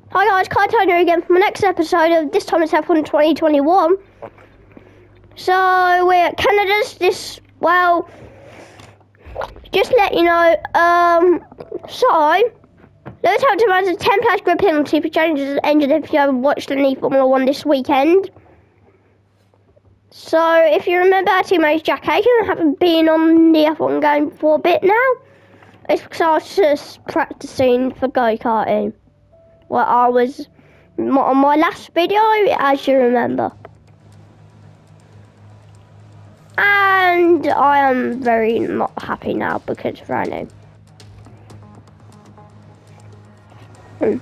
Hi guys, Kai Toner again for my next episode of This Time It's F1 2021. So we're at Canada's just to let you know, so Lewis Hamilton has a 10-place grid penalty for changing his engine if you haven't watched any Formula 1 this weekend. So if you remember, our teammate Jack Aiken haven't been on the F1 game for a bit now. It's because I was just practicing for go-karting. Well, I was on my last video, as you remember. And I am very not happy now because it's raining. And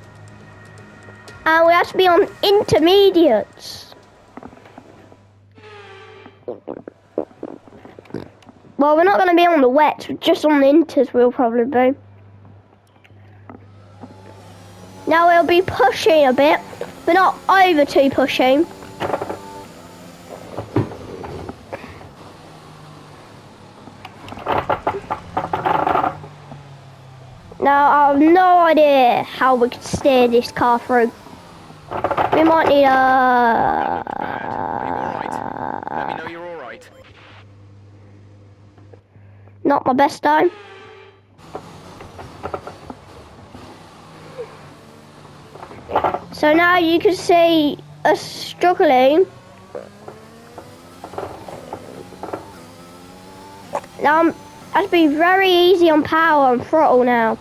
we have to be on intermediates. Well, we're not going to be on the wets, just on the inters we'll probably be. Now we'll be pushing a bit, but not over too pushing. Now I have no idea how we could steer this car through. We might need a... Let me know you're all right. Not my best time. So now you can see us struggling. Now it has to be very easy on power and throttle now.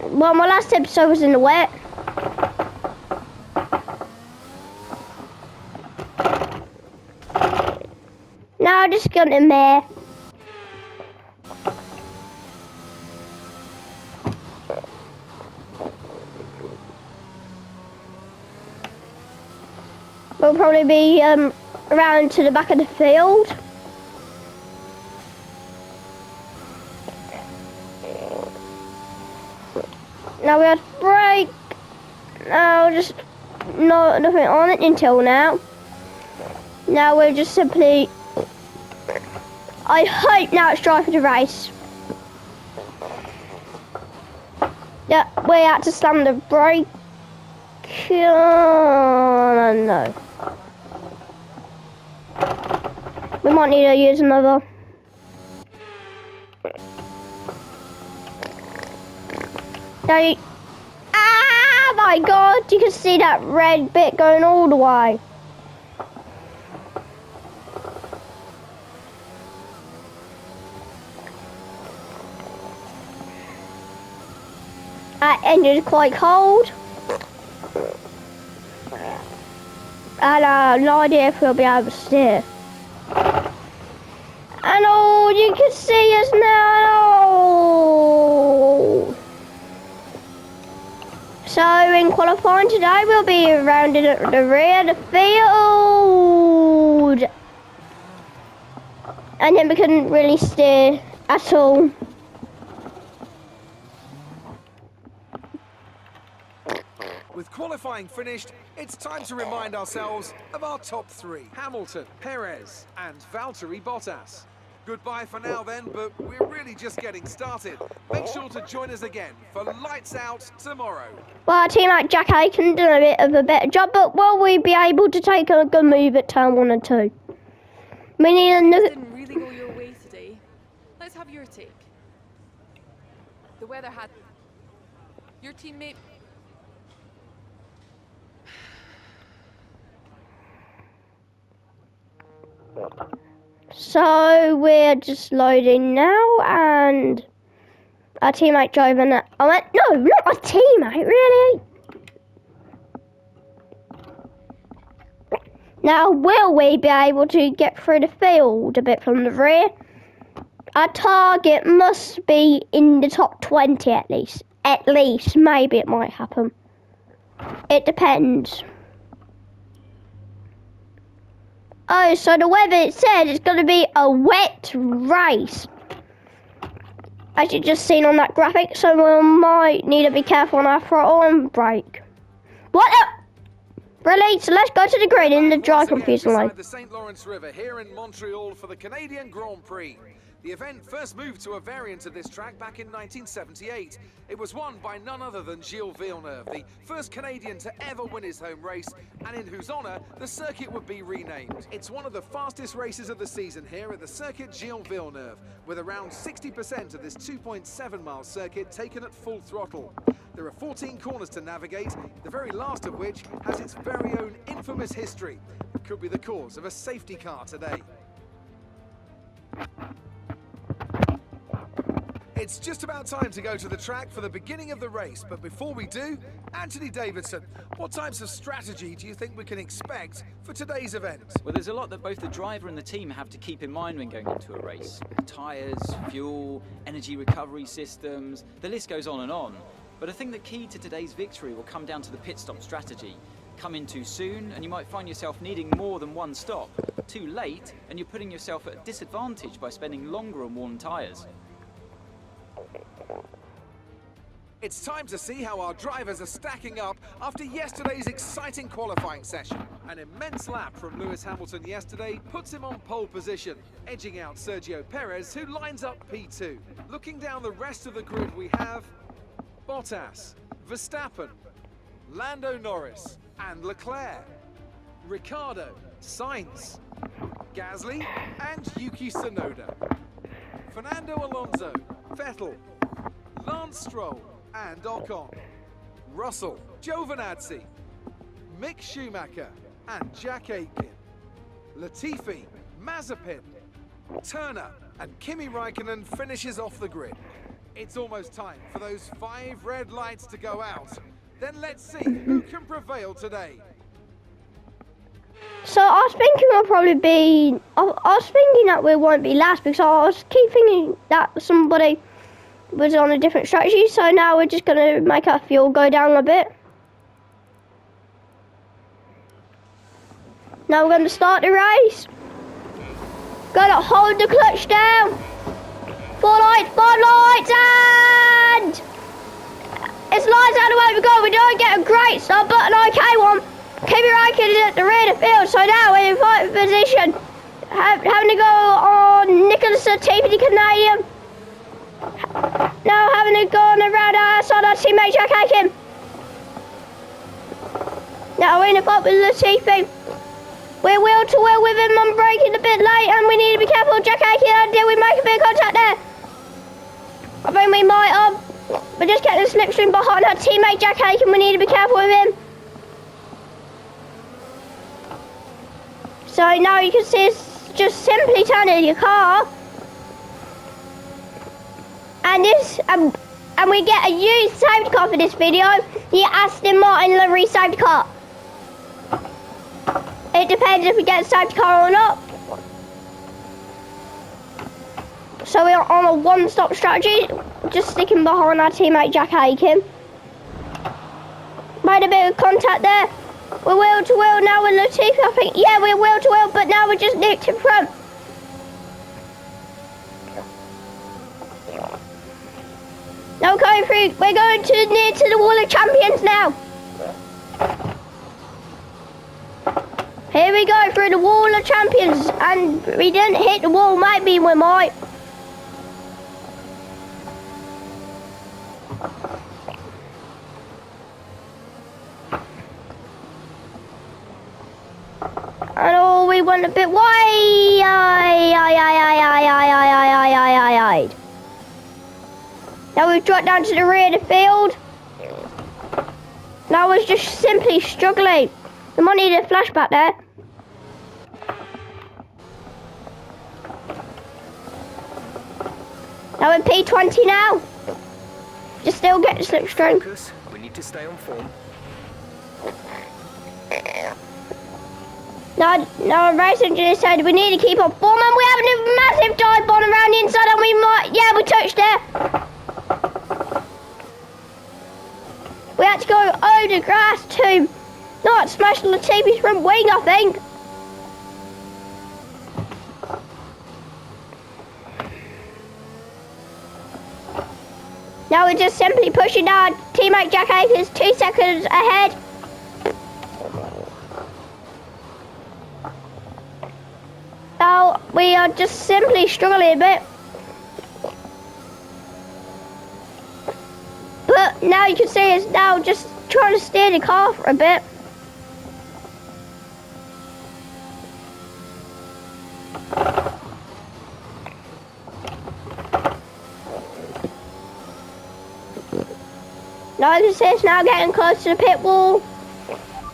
Well, my last episode was in the wet. Now I just got in there. We'll probably be around to the back of the field. Now we have to brake. No, just nothing on it until now. Now we're just simply... I hope now it's dry for the race. Yeah, we had to slam the brake. No. We might need to use another. Now you... Ah, my God! You can see that red bit going all the way. That engine is quite cold. And I have no idea if we'll be able to steer. And oh, you can see us now. So in qualifying today, we'll be rounding at the rear of the field. And then we couldn't really steer at all. With qualifying finished, it's time to remind ourselves of our top three. Hamilton, Perez, and Valtteri Bottas. Goodbye for now then, but we're really just getting started. Make sure to join us again for Lights Out tomorrow. Well, our teammate Jack Aiken done a bit of a better job, but will we be able to take a good move at turn 1 and 2? We need another... Didn't really go your way today. Let's have your take. The weather had... Your teammate... So we're just loading now, and our teammate drove in. I went, no, not my teammate, really. Now, will we be able to get through the field a bit from the rear? Our target must be in the top 20 at least. At least, maybe it might happen. It depends. Oh, so the weather, it said it's going to be a wet race. As you just seen on that graphic, so we might need to be careful on our throttle and brake. What the? Brilliant, so let's go to the grid in the dry Once again confusing line. beside the St. Lawrence River here in Montreal for the Canadian Grand Prix. The event first moved to a variant of this track back in 1978. It was won by none other than Gilles Villeneuve, the first Canadian to ever win his home race, and in whose honour the circuit would be renamed. It's one of the fastest races of the season here at the circuit Gilles Villeneuve, with around 60% of this 2.7-mile circuit taken at full throttle. There are 14 corners to navigate, the very last of which has its very own infamous history. It could be the cause of a safety car today. It's just about time to go to the track for the beginning of the race, but before we do, Anthony Davidson, what types of strategy do you think we can expect for today's event? Well, there's a lot that both the driver and the team have to keep in mind when going into a race. Tyres, fuel, energy recovery systems, the list goes on and on. But I think the key to today's victory will come down to the pit stop strategy. Come in too soon and you might find yourself needing more than one stop. Too late and you're putting yourself at a disadvantage by spending longer on worn tyres. It's time to see how our drivers are stacking up after yesterday's exciting qualifying session. An immense lap from Lewis Hamilton yesterday puts him on pole position, edging out Sergio Perez, who lines up P2. Looking down the rest of the grid, we have Bottas, Verstappen, Lando Norris and Leclerc, Ricciardo, Sainz, Gasly and Yuki Tsunoda, Fernando Alonso, Vettel, Lance Stroll and Ocon, Russell, Giovinazzi, Mick Schumacher and Jack Aitken, Latifi, Mazepin, Turner and Kimi Raikkonen finishes off the grid. It's almost time for those 5 red lights to go out. Then let's see who can prevail today. So I was thinking we'll probably be... I was thinking that we won't be last because I was keep thinking that somebody was on a different strategy. So now we're just going to make our fuel go down a bit. Now we're going to start the race. Going to hold the clutch down. 4 lights, 5 lights, and it's lights out of the way we go. We don't get a great start, but an okay one. Kimi Raikkonen at the rear of the field, so now we're in 5th position. Having to go on Nicholas Latifi, the Canadian. Now having to go on around outside our teammate Jack Aitken. Now we're in the 5th with Latifi. We're wheel to wheel with him. I'm braking a bit late and we need to be careful. Jack Aitken, did we make a bit of contact there? I think we might have. We're just getting a slipstream behind our teammate Jack Aitken. We need to be careful with him. So now you can see it's just simply turning your car. And this, and we get a used safety car for this video. The Aston Martin livery safety car. It depends if we get a safety car or not. So we are on a one-stop strategy, just sticking behind our teammate Jack Aitken. Made a bit of contact there. We're wheel to wheel now with Latifi, I think. Yeah, we're wheel to wheel, but now we're just nicked in front. Now going through, we're going to near to the Wall of Champions now. Here we go through the Wall of Champions, and we didn't hit the wall, maybe we might. And oh, we went a bit wide. Now we've dropped down to the rear of the field. Now we're just simply struggling. We might need a flashback there. Now we're P20 now. Just still get the slipstream. Focus. We need to stay on form. Now a race engineer said we need to keep on form, and we have a massive dive bomb around the inside, and we might, yeah, we touched there. We had to go over the grass to not smash Latifi's front wing, I think. Now we're just simply pushing our teammate Jack Aitken's 2 seconds ahead. Now we are just simply struggling a bit. But now you can see it's now just trying to steer the car for a bit. Now you can see it's now getting close to the pit wall.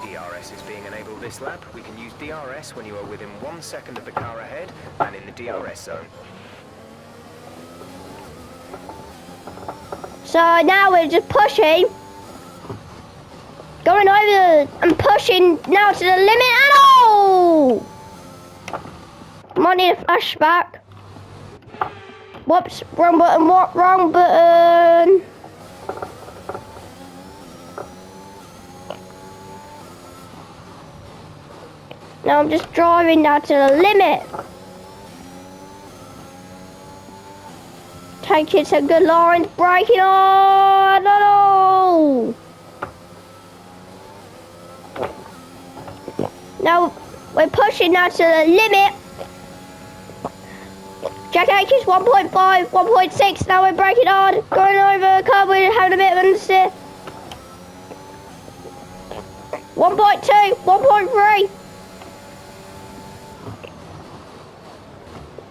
DRS is being enabled this lap. We can use DRS when you are within 1 second of the car ahead and in the DRS zone. So now we're just pushing. Going over and pushing now to the limit and oh! Might need a flashback. Whoops, wrong button, what? Wrong button. Now I'm just driving now to the limit. Taking some good lines, braking on, no! Now we're pushing now to the limit. Jack Aitken's 1.5, 1.6, now we're braking on, going over the curb, we're having a bit of understeer. 1.2, 1.3.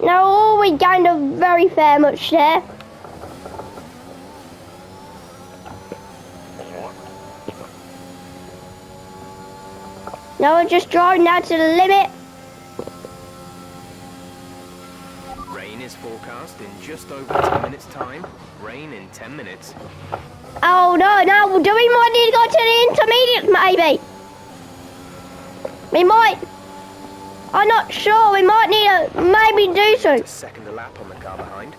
Now all we gained a very fair much there. Now we're just driving down to the limit. Rain is forecast in just over 10 minutes time. Rain in 10 minutes. Oh no, no, do we might need to go to the intermediate maybe? We might. I'm not sure, we might need to maybe do so. A second a lap on the car behind.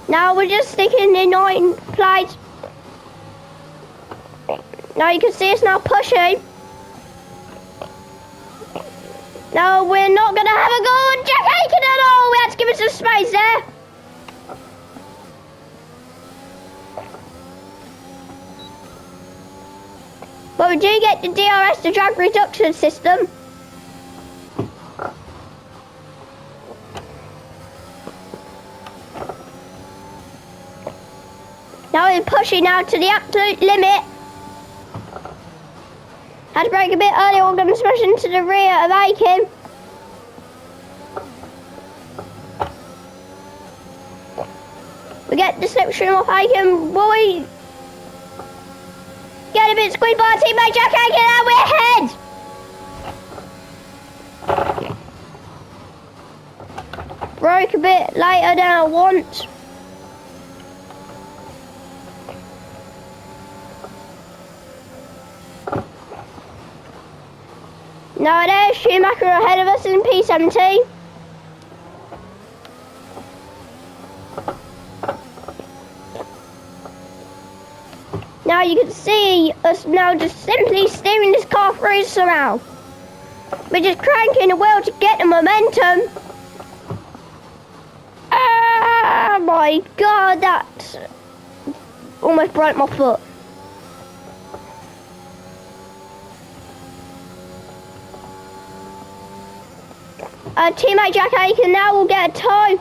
Now we're just sticking in 9 plates. Now you can see us now pushing. No, we're not going to have a go on Jack Aitken at all. We had to give it some space there. But we do get the DRS, the drag reduction system. Now we're pushing now to the absolute limit. Had to brake a bit earlier, we're going to smash into the rear of Aitken. We get the slipstream off Aitken. Will we get a bit squeezed by our teammate Jack Aitken and we're ahead. Broke a bit later than I want. Now there's Schumacher ahead of us in P17. Now you can see us now just simply steering this car through somehow. We're just cranking the wheel to get the momentum. Oh my god, that almost broke my foot. Teammate Jack Aitken now will get a tow.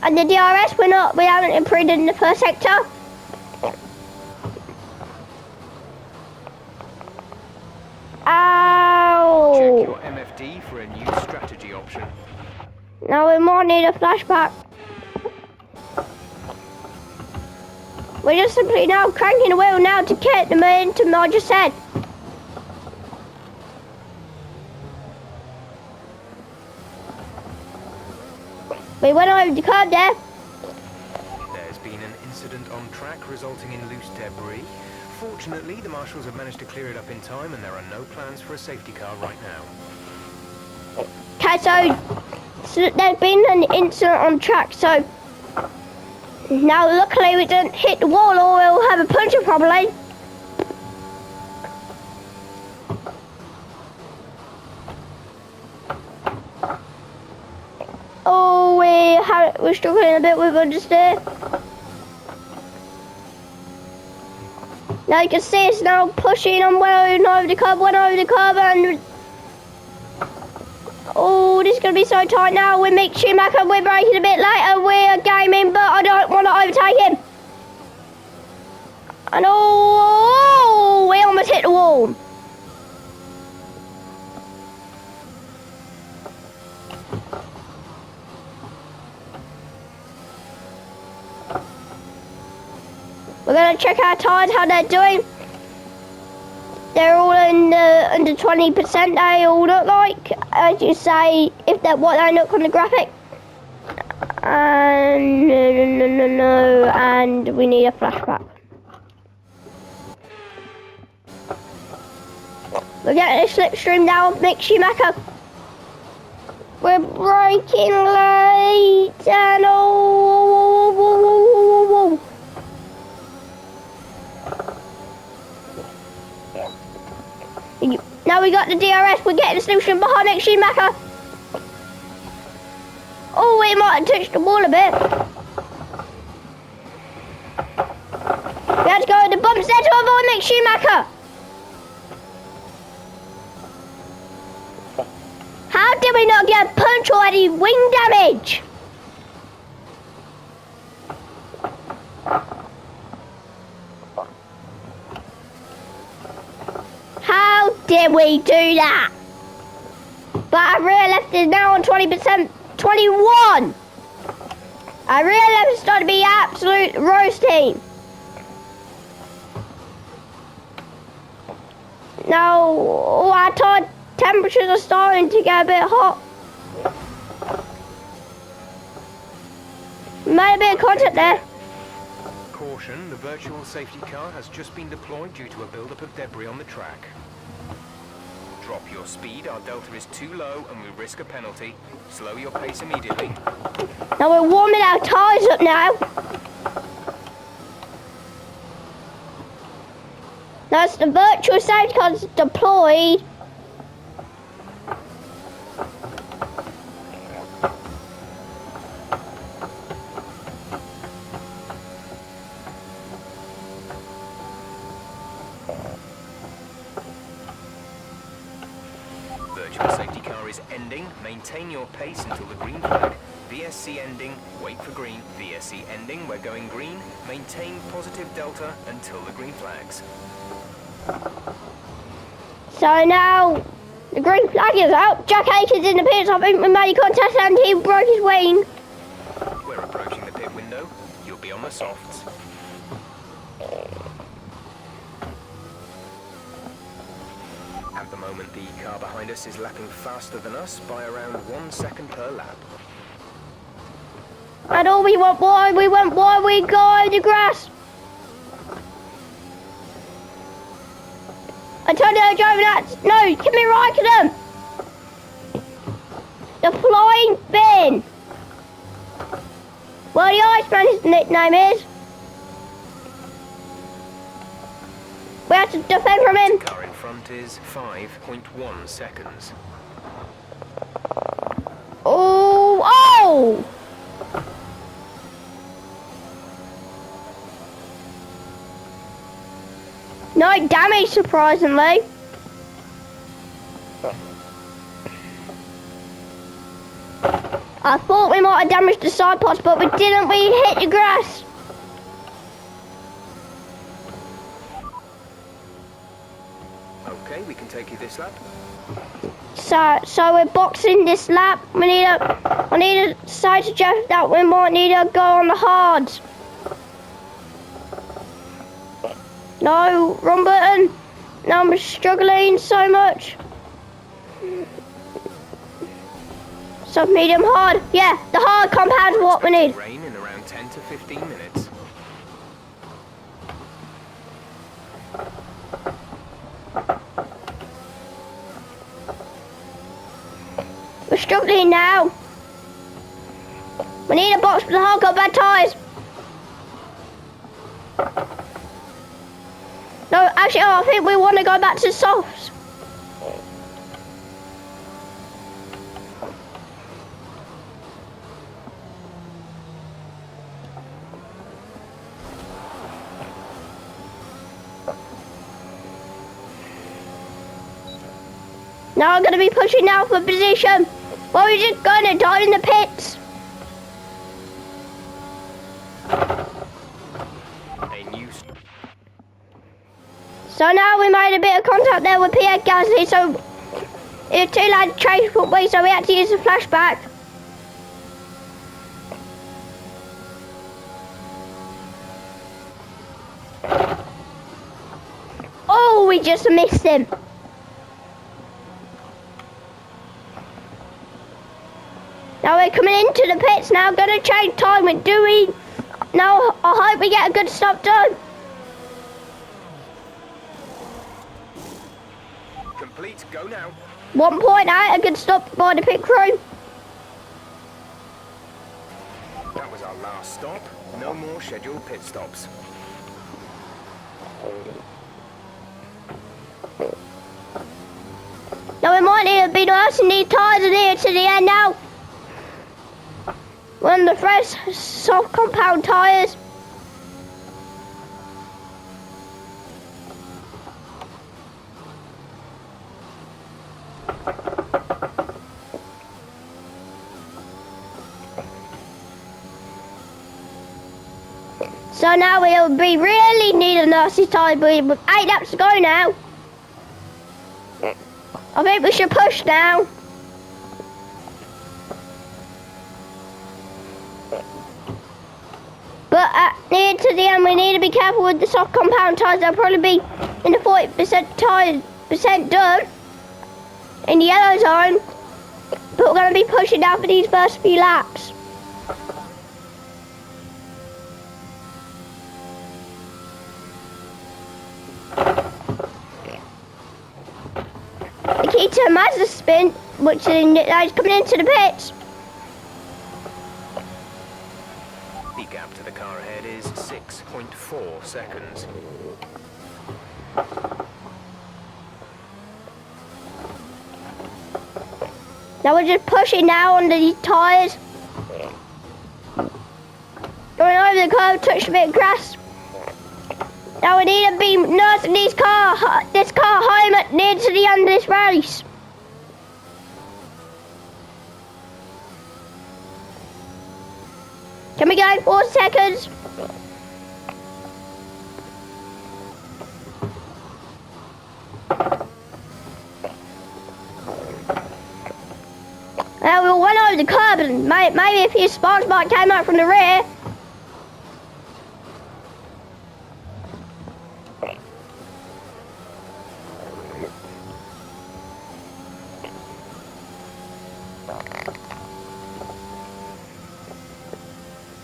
And the DRS we haven't improved in the first sector. Ow! Check your MFD for a new strategy option. Now we might need a flashback. We're just simply now cranking the wheel now to get the momentum I just said. We went over the curb there. There's been an incident on track resulting in loose debris. Fortunately, the marshals have managed to clear it up in time and there are no plans for a safety car right now. Okay, so there's been an incident on track, so now luckily we didn't hit the wall or we'll have a puncture probably. Oh, we're struggling a bit with understeer. Now you can see us now pushing on went over the curb, and oh, this is going to be so tight now. With Mick Schumacher, we're braking a bit later, we're gaming, but I don't want to overtake him. And oh, we almost hit the wall. We're going to check our tyres, how they're doing. They're all in under 20%, they all look like. As you say, if they're what they look on the graphic. And no, and we need a flashback. We're getting a slipstream now, Mick Schumacher. We're braking late, and oh. Now we got the DRS, we're getting the solution behind Mick Schumacher. Oh, we might have touched the wall a bit. We had to go in the bumps there to avoid Mick Schumacher. How did we not get a punch or any wing damage? How did we do that? But our rear left is now on 20%, 21. Our rear left is starting to be absolute roasting. Now, oh, our tire temperatures are starting to get a bit hot. Made a bit of contact there. Caution, the virtual safety car has just been deployed due to a buildup of debris on the track. Drop your speed, our delta is too low and we risk a penalty. Slow your pace immediately. Now we're warming our tyres up now. That's the virtual safety car deployed. Virtual safety car is ending. Maintain your pace until the green flag. VSC ending, wait for green. VSC ending, we're going green. Maintain positive delta until the green flags. So now the green flag is out. Jack Aikens in the pits. I think we made contact and he broke his wing. We're approaching the pit window. You'll be on the softs. At the moment, the car behind us is lapping faster than us by around 1 second per lap. And all we went wide, we go over the grass. Antonio driving that. No, give me right to them. The flying bin. Well, the Iceman, his nickname is. We have to defend from him. The car in front is 5.1 seconds. Oh, oh! No damage, surprisingly. I thought we might have damaged the side pods, but we didn't. We hit the grass. Okay, we can take you this lap. So we're boxing this lap. I need to say to Jeff that we might need to go on the hards. No, wrong button. Now I'm struggling so much. Sub medium hard. Yeah, the hard compound is what we need. Rain in around 10 to 15 minutes. We're struggling now. We need a box with the hard compound tyres. No, actually, I think we want to go back to softs. Now I'm going to be pushing now for position. Well, we're just going to die in the pits. A new... So now we made a bit of contact there with Pierre Gasly, so it's two lads chased way, so we had to use the flashback. Oh, we just missed him. Now we're coming into the pits now, gonna change time with Dewey. Now I hope we get a good stop done. Complete, go now. 1.8, a good stop by the pit crew. That was our last stop. No more scheduled pit stops. Now we might need to be nice and these tyres are near to the end now. One of the fresh soft compound tyres. So now we'll be really need a nasty tyre with 8 laps to go now. I think we should push now. But near to the end, we need to be careful with the soft compound tyres. They'll probably be in the 40% percent done in the yellow zone. But we're going to be pushing down for these first few laps. The key to Mazda spin, which is coming into the pits. The gap to the car ahead is 6.4 seconds. Now we're just pushing now under these tyres. Going over the curb, touch a bit of grass. Now we need to be nursing this car home at near to the end of this race. Can we go 4 seconds? Now we went over the curb and maybe a few sparks might came out from the rear.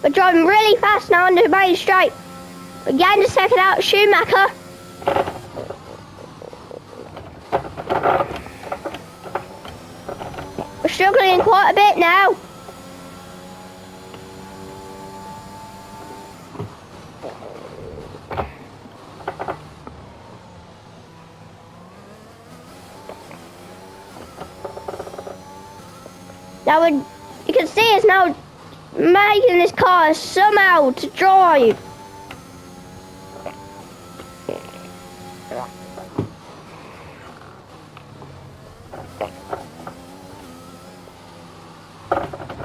We're driving really fast now on the main straight. We're getting the second out of Schumacher. We're struggling quite a bit now. Now you can see it's now making this car somehow to drive.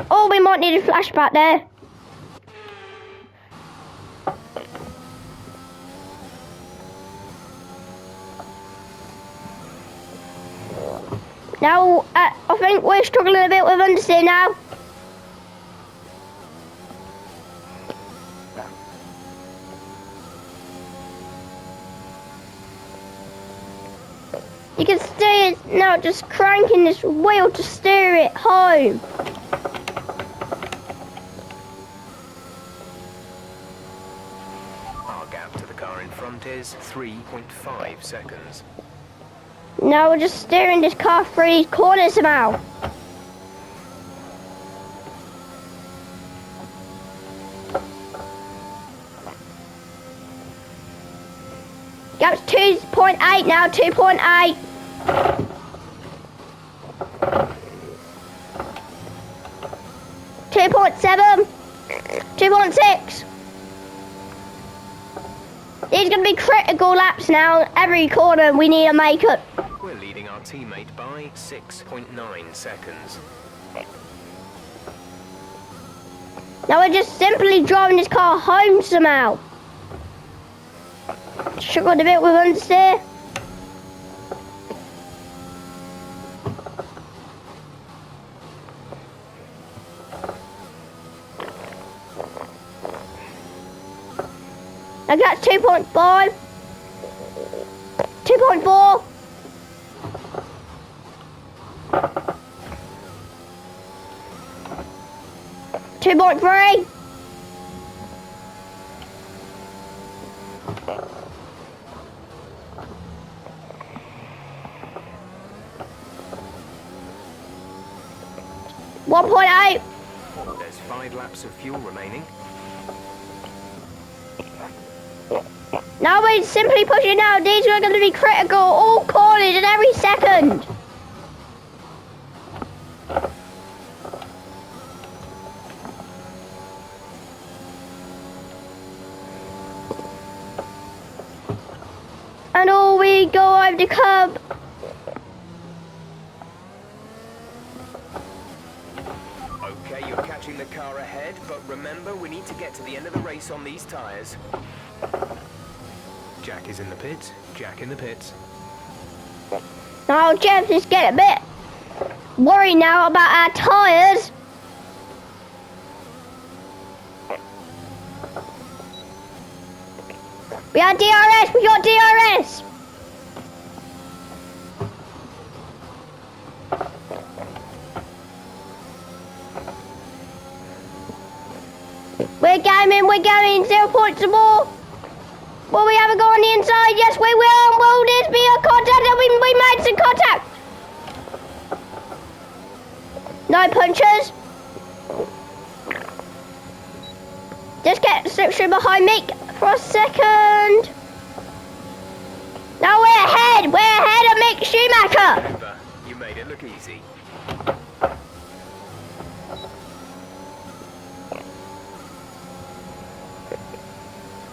Oh, we might need a flashback there. Now, I think we're struggling a bit with understeer now. You can see it's now just cranking this wheel to steer it home. Our gap to the car in front is 3.5 seconds. Now we're just steering this car through these corners somehow. Gap's 2.8 now, 2.8. 2.7, 2.6. These are going to be critical laps now. Every corner we need to make it. We're leading our our teammate by 6.9 seconds. Now we're just simply driving this car home somehow. Struggled a bit with understeer. I got 2.5. 2.4. 2.3. .8. There's 5 laps of fuel remaining. Now we're simply pushing out. These are going to be critical. All corners in every second. And all we go over the curb. Okay, you're catching the car ahead, but remember, we need to get to the end of the race on these tyres. Jack is in the pits. Jack in the pits. Now Jeff is getting a bit worried now about our tyres. We got DRS, we got DRS. We're going 0 points or more. Will we ever go on the inside? Yes, we will. Will this be a contact? And we made some contact. No punches. Just get slipstream behind me for a second. Now we're ahead. We're ahead of Mick Schumacher. You made it look easy.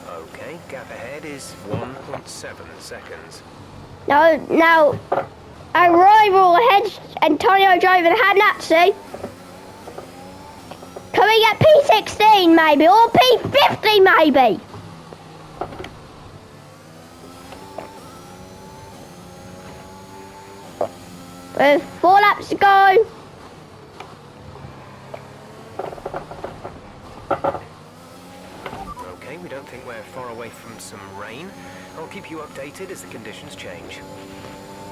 Okay, gap ahead is 1.7 seconds. Now, our rival ahead, Antonio driving Hanatsu. Can we get P16 maybe, or P50 maybe? With 4 laps to go. Okay, we don't think we're far away from some rain. I'll keep you updated as the conditions change.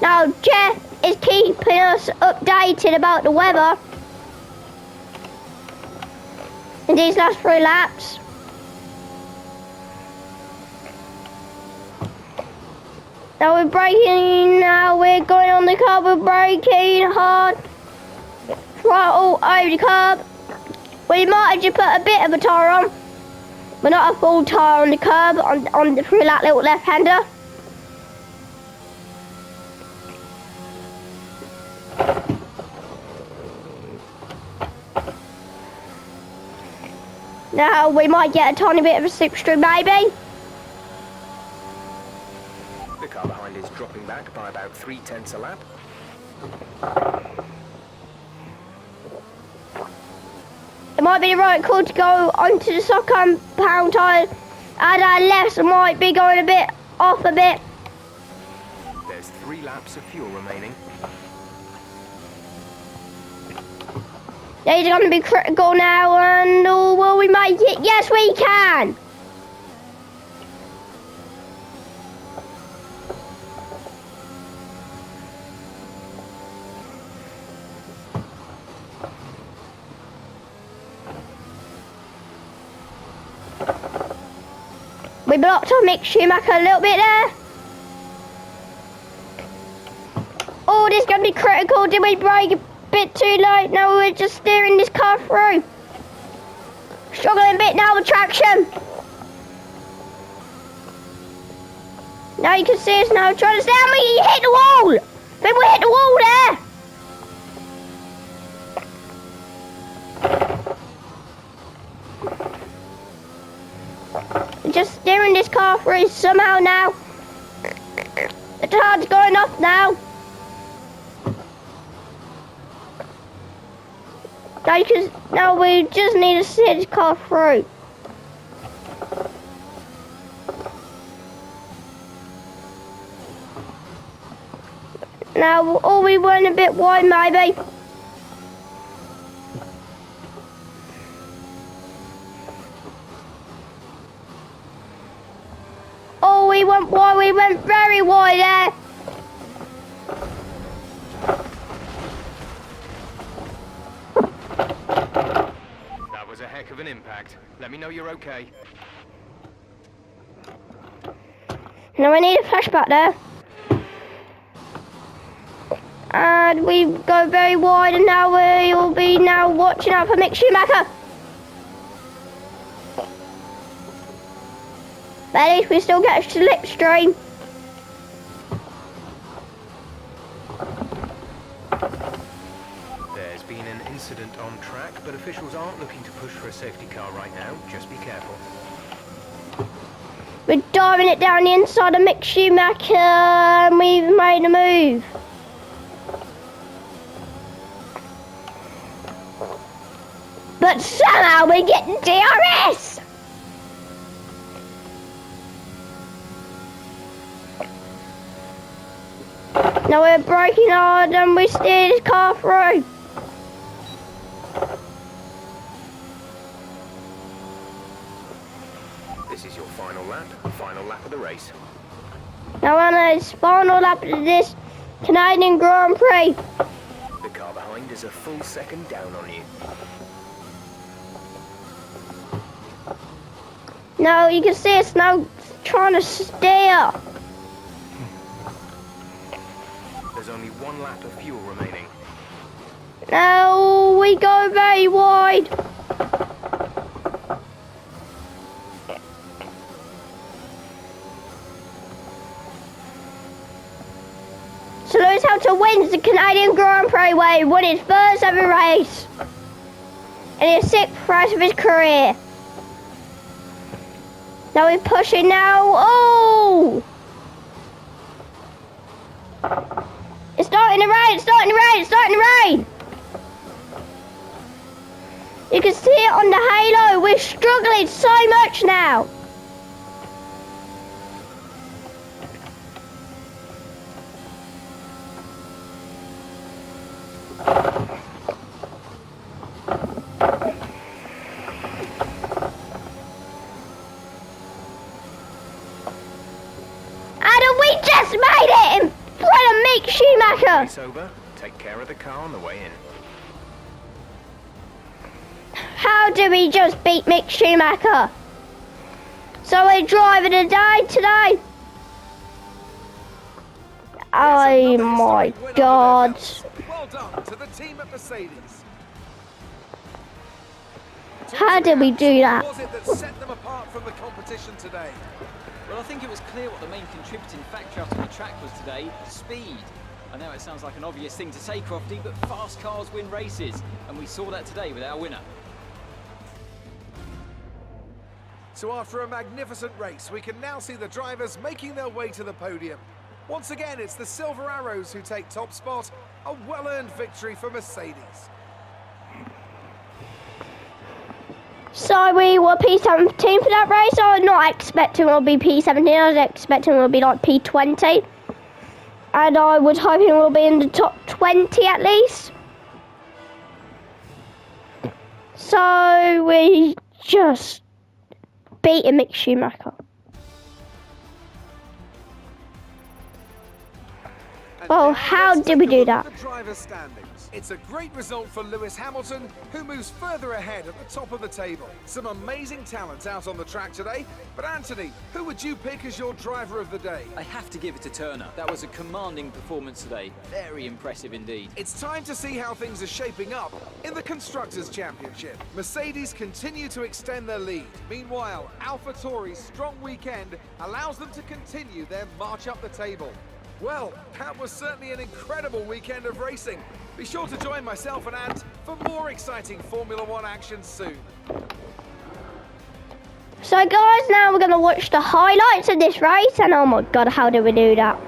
Now, Jeff is keeping us updated about the weather in these last 3 laps. Now we're braking, now we're going on the curb, we're braking hard. Throttle over the curb. We might have just put a bit of a tyre on. But not a full tyre on the curb, on through that little left-hander. Now we might get a tiny bit of a slipstream maybe. The car behind is dropping back by about 0.3 a lap. It might be the right call to go onto the sock pound tyre. And our lefts might be going a bit off a bit. There's 3 laps of fuel remaining. These are going to be critical now, and oh, will we make it? Yes, we can. We blocked on Mick Schumacher a little bit there. Oh, this is going to be critical. Did we brake a bit too late? No, we're just steering this car through. Struggling a bit now with traction. Now you can see us now trying to stay on me. You hit the wall. I think we hit the wall there. Just steering this car through somehow now. The tire's going off now. Now we just need to see this car through. Now, oh, we went a bit wide, maybe. Oh, we went wide. We went very wide there. That was a heck of an impact. Let me know you're okay. Now I need a flashback there. And we go very wide, and now we'll be now watching out for Mick Schumacher. But at least we still get a slipstream. There's been an incident on track, but officials aren't looking to push for a safety car right now. Just be careful. We're diving it down the inside of Mick Schumacher, and we've made a move. But somehow we're getting DRS! Now we're braking hard and we steer this car through. This is your final lap of the race. Now on this final lap of this Canadian Grand Prix. The car behind is a full second down on you. Now you can see it's now trying to steer. There's only 1 lap of fuel remaining. Now we go very wide. So Lewis Hamilton wins the Canadian Grand Prix where he won his first ever race. And his 6th race of his career. Now we're pushing now. Oh! It's starting to rain, it's starting to rain, it's starting to rain! You can see it on the halo, we're struggling so much now. And we just made it in front of Mick Schumacher. Race over. Take care of the car on the way in. How did we just beat Mick Schumacher? So we're driving a day today. Oh my God. Well done to the team at Mercedes. How did we do that? What was it that set them apart from the competition today? Well, I think it was clear what the main contributing factor out on the track was today: speed. I know it sounds like an obvious thing to say, Crofty, but fast cars win races, and we saw that today with our winner. So after a magnificent race, we can now see the drivers making their way to the podium. Once again, it's the Silver Arrows who take top spot. A well-earned victory for Mercedes. So we were P17 for that race. I was not expecting we'll be P17. I was expecting we'll be like P20. And I was hoping we'll be in the top 20 at least. So we just beat Mick Schumacher. Oh, how did we do that? The driver's standings. It's a great result for Lewis Hamilton, who moves further ahead at the top of the table. Some amazing talent out on the track today. But Anthony, who would you pick as your driver of the day? I have to give it to Turner. That was a commanding performance today. Very impressive indeed. It's time to see how things are shaping up in the Constructors' Championship. Mercedes continue to extend their lead. Meanwhile, AlphaTauri's strong weekend allows them to continue their march up the table. Well, that was certainly an incredible weekend of racing. Be sure to join myself and Ant for more exciting Formula One action soon. So guys, now we're going to watch the highlights of this race, and oh my God, how did we do that?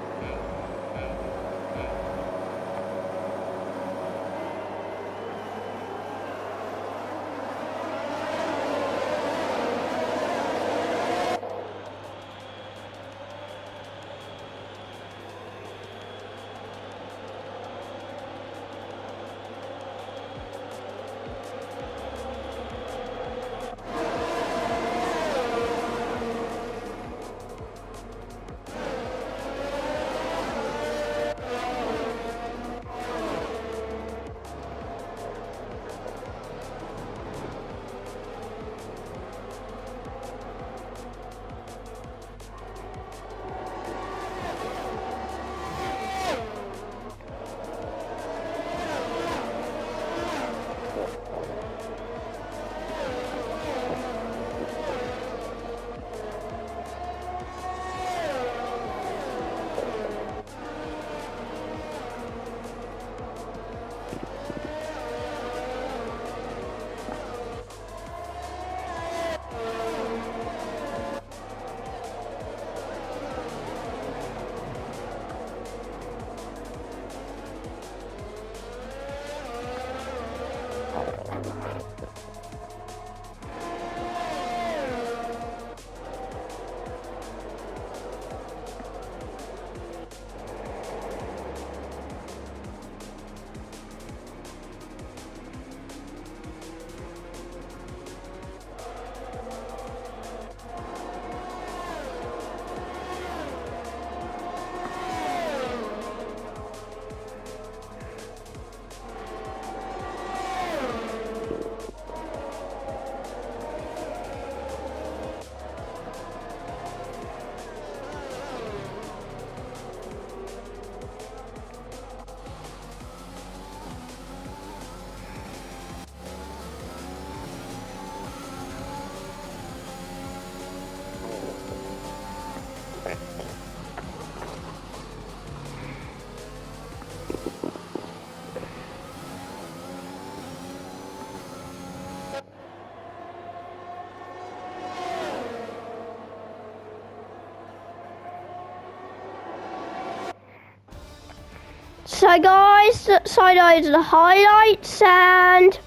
So guys, so those are the highlights, and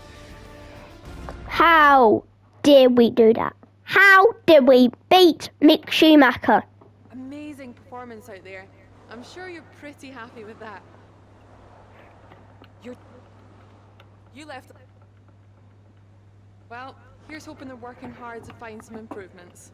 how did we do that? How did we beat Mick Schumacher? Amazing performance out there. I'm sure you're pretty happy with that. You left. Well, here's hoping they're working hard to find some improvements.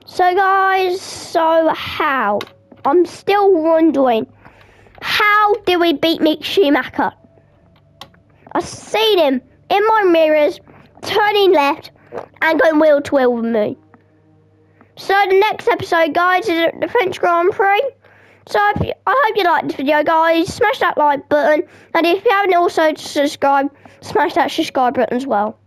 So guys, how? I'm still wondering, how did we beat Mick Schumacher? I've seen him in my mirrors, turning left and going wheel to wheel with me. So the next episode, guys, is the French Grand Prix. So I hope you liked this video, guys. Smash that like button, and if you haven't also subscribed, smash that subscribe button as well.